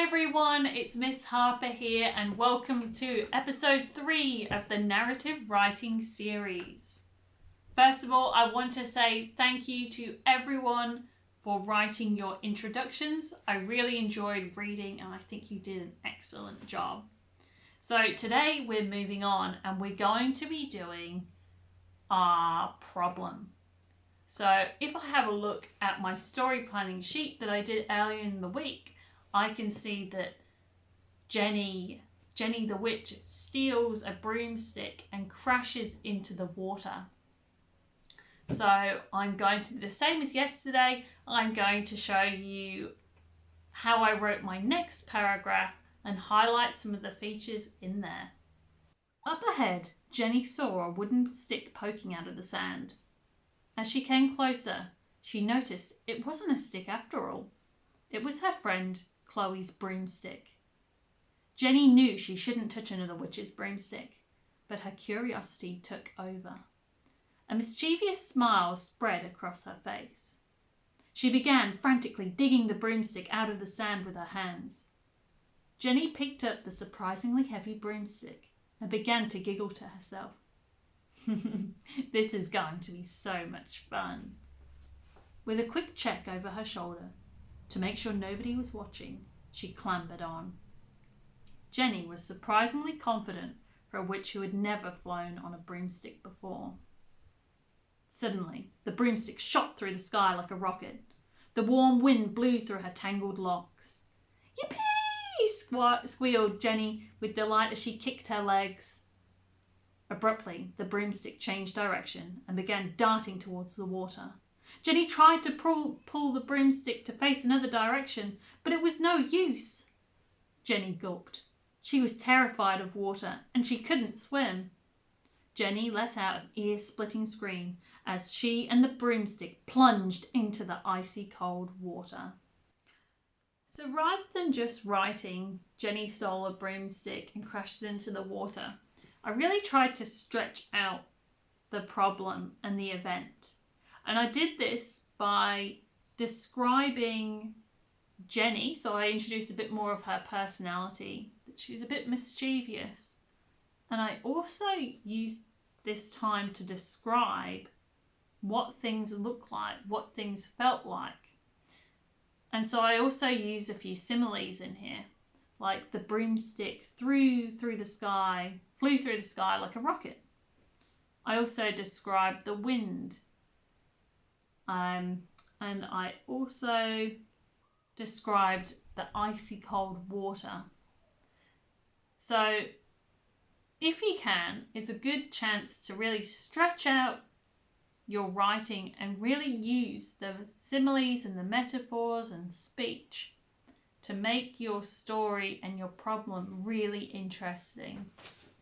everyone, it's Miss Harper here and welcome to episode 3 of the narrative writing series. First of all, I want to say thank you to everyone for writing your introductions. I really enjoyed reading and I think you did an excellent job. So today we're moving on and we're going to be doing our problem. So if I have a look at my story planning sheet that I did earlier in the week, I can see that Jenny the witch steals a broomstick and crashes into the water. So I'm going to do the same as yesterday. I'm going to show you how I wrote my next paragraph and highlight some of the features in there. Up ahead, Jenny saw a wooden stick poking out of the sand. As she came closer, she noticed it wasn't a stick after all. It was her friend Chloe's broomstick. Jenny knew she shouldn't touch another witch's broomstick, but her curiosity took over. A mischievous smile spread across her face. She began frantically digging the broomstick out of the sand with her hands. Jenny picked up the surprisingly heavy broomstick and began to giggle to herself. This is going to be so much fun. With a quick check over her shoulder, to make sure nobody was watching, she clambered on. Jenny was surprisingly confident for a witch who had never flown on a broomstick before. Suddenly, the broomstick shot through the sky like a rocket. The warm wind blew through her tangled locks. Yippee! Squealed Jenny with delight as she kicked her legs. Abruptly, the broomstick changed direction and began darting towards the water. Jenny tried to pull the broomstick to face another direction, but it was no use. Jenny gulped. She was terrified of water and she couldn't swim. Jenny let out an ear-splitting scream as she and the broomstick plunged into the icy cold water. So rather than just writing, Jenny stole a broomstick and crashed into the water, I really tried to stretch out the problem and the event. And I did this by describing Jenny, so I introduced a bit more of her personality, that she was a bit mischievous. And I also used this time to describe what things looked like, what things felt like. And so I also used a few similes in here, like the broomstick flew through the sky like a rocket. I also described the wind. And I also described the icy cold water. So if you can, it's a good chance to really stretch out your writing and really use the similes and the metaphors and speech to make your story and your problem really interesting.